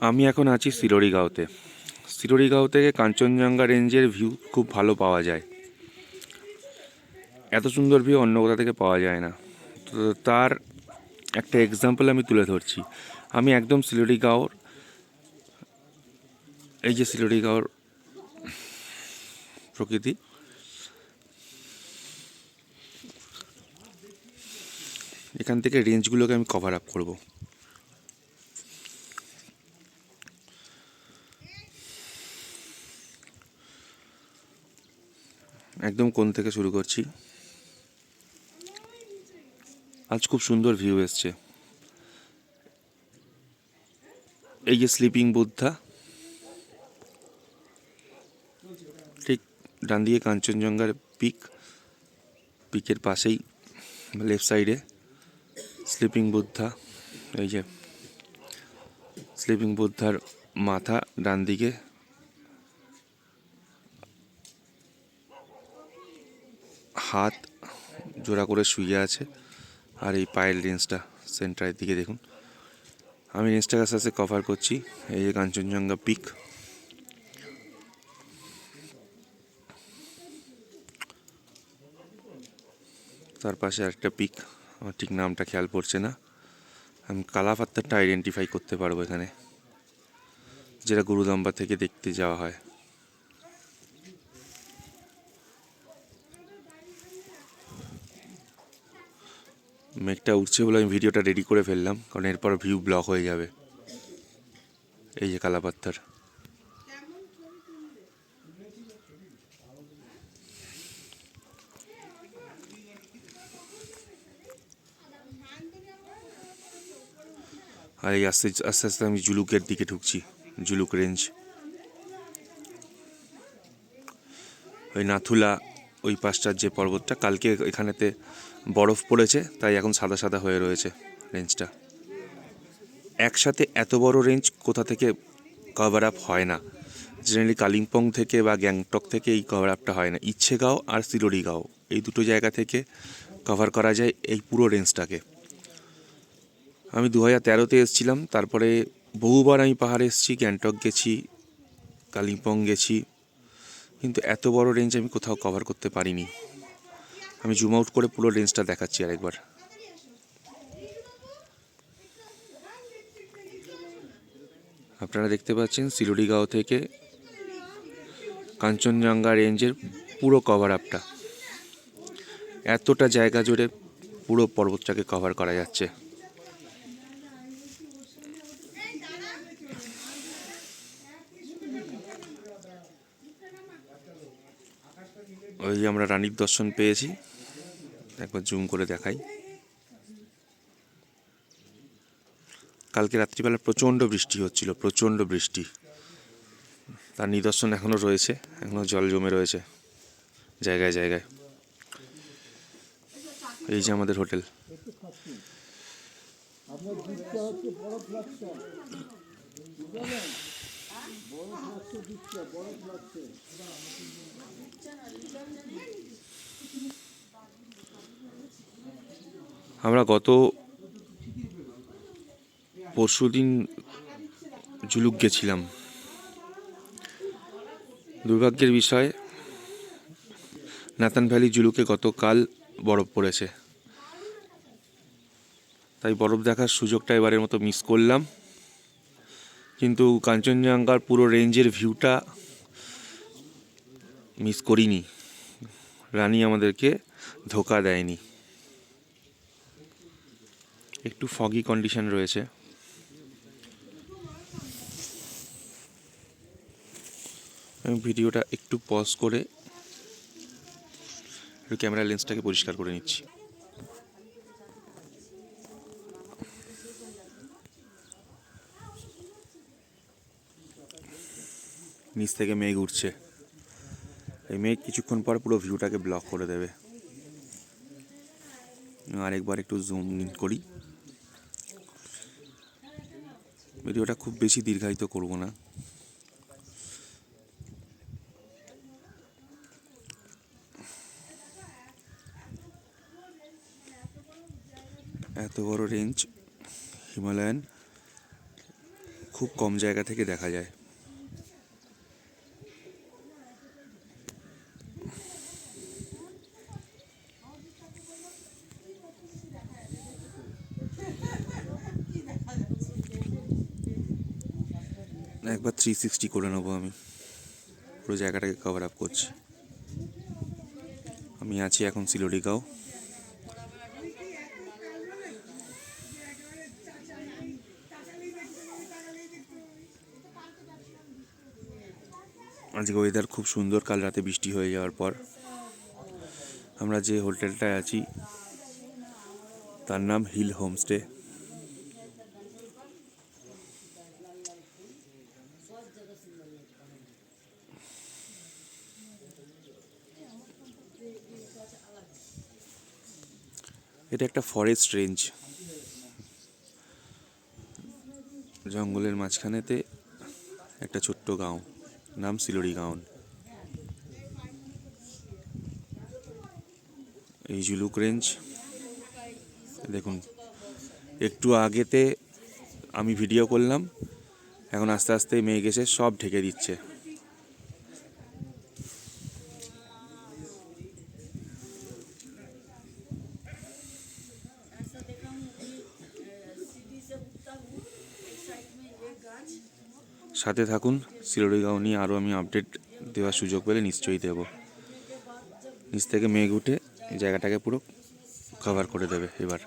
আমি এখন আছি সিলোরিগাঁওতে। সিলোরিগাঁও থেকে কাঞ্চনজঙ্ঘা রেঞ্জের ভিউ খুব ভালো পাওয়া যায়। এত সুন্দর ভিউ অন্য কোথা থেকে পাওয়া যায় না। তো তার একটা এক্সাম্পল আমি তুলে ধরছি। আমি একদম সিলোরিগাঁওর, এই যে সিলোরিগাঁওর প্রকৃতি, এখান থেকে রেঞ্জগুলোকে আমি কভার আপ করব। একদম কোণ থেকে শুরু করছি। আজ খুব সুন্দর ভিউ এসছে। এই যে স্লিপিং বুদ্ধা, ঠিক ডান দিকে কাঞ্চনজঙ্ঘার পিকের পাশেই লেফট সাইডে স্লিপিং বুদ্ধা। এই যে স্লিপিং বুদ্ধার মাথা ডান দিকে, হাত জোড়া করে শুয়ে আছে, আর এই পায়ের রেঞ্জটা সেন্টারের দিকে দেখুন। আমি রেঞ্জটাকে আস্তে আস্তে কভার করছি। এই যে কাঞ্চনজঙ্ঘা পিক, তার পাশে আরেকটা পিক, আমার ঠিক নামটা খেয়াল পড়ছে না। আমি কালাপাত্তারটা আইডেন্টিফাই করতে পারবো এখানে, যেটা গুরুদাম্বা থেকে দেখতে যাওয়া হয়। মেঘটা উঠছে বলে আমি ভিডিওটা রেডি করে ফেললাম, কারণ এরপর ভিউ ব্লক হয়ে যাবে। এই যে কালাপাত্তার, আর এই আস্তে আস্তে আস্তে আমি জুলুকের দিকে ঢুকছি। জুলুক রেঞ্জ, ওই নাথুলা ওই পাশটার যে পর্বতটা, কালকে এখানেতে বরফ পড়েছে, তাই এখন সাদা সাদা হয়ে রয়েছে রেঞ্জটা। একসাথে এত বড় রেঞ্জ কোথা থেকে কভার আপ হয় না। জেনারেলি কালিম্পং থেকে বা গ্যাংটক থেকে এই কভার আপটা হয় না। ইচ্ছেগাঁও আর সিলোরিগাঁও, এই দুটো জায়গা থেকে কভার করা যায় এই পুরো রেঞ্জটাকে। আমি 2013-তে এসেছিলাম, তারপরে বহুবার আমি পাহাড়ে এসেছি, গ্যাংটক গেছি, কালিম্পং গেছি, কিন্তু এত বড় রেঞ্জ আমি কোথাও কভার করতে পারিনি। আমি জুম আউট করে পুরো রেঞ্জটা দেখাচ্ছি আরেকবার। আপনারা দেখতে পাচ্ছেন সিলোরিগাঁও থেকে কাঞ্চনজঙ্ঘা রেঞ্জের পুরো কভার আপটা। এতটা জায়গা জুড়ে পুরো পর্বতটাকে কভার করা যাচ্ছে। ওই যে আমরা রানীর দর্শন পেয়েছি, একবার জুম করে দেখাই। কালকে রাত্রিবেলা প্রচণ্ড বৃষ্টি হচ্ছিল, প্রচণ্ড বৃষ্টি। তার নিদর্শন এখনও রয়েছে, এখনও জল জমে রয়েছে জায়গায় জায়গায়। এই যে আমাদের হোটেল। আমরা গত পরশুদিন জুলুক গেছিলাম। দুর্ভাগ্যের বিষয়, নাতান ভ্যালি জুলুকে গতকাল বরফ পড়েছে, তাই বরফ দেখার সুযোগটা এবারের মতো মিস করলাম। কিন্তু কাঞ্চনজঙ্ঘার পুরো রেঞ্জের ভিউটা মিস করিনি। রানী আমাদেরকে ধোকা দেয়নি। একটু ফগি কন্ডিশন রয়েছে। আমি ভিডিওটা একটু পজ করে একটু ক্যামেরা লেন্সটাকে পরিষ্কার করে নিচ্ছি। নিচ থেকে মেঘ উঠছে, এই মেঘ কিছুক্ষণ পর পুরো ভিউটাকে ব্লক করে দেবে। আরেকবার একটু জুম ইন করি। ভিডিওটা খুব বেশি দীর্ঘায়িত করব না। এত বড় রেঞ্জ হিমালয়ান খুব কম জায়গা থেকে দেখা যায়। একবার 360 করে নেবো আমি, পুরো জায়গাটাকে কভার আপ করছি। আমি আছি এখন শিলোড়িগাঁও। আজকে ওয়েদার খুব সুন্দর, কাল রাতে বৃষ্টি হয়ে যাওয়ার পর আমরা যে হোটেলটায় আছি তার নাম হিল হোমস্টে। এটা একটা ফরেস্ট রেঞ্জ, জঙ্গলের মাঝখানেতে একটা ছোট্ট গাঁও, নাম শিলোড়িগাঁও। এই জুলুক রেঞ্জ দেখুন, একটু আগেতে আমি ভিডিও করলাম, এখন আস্তে আস্তে মেঘ এসে সব ঢেকে দিচ্ছে। সাথে থাকুন, শিলোড়িগাঁও নিয়ে আরও আমি আপডেট দেওয়ার সুযোগ পেলে নিশ্চয়ই দেব। নিচ থেকে মেঘ উঠে এই জায়গাটাকে পুরো কভার করে দেবে এবার।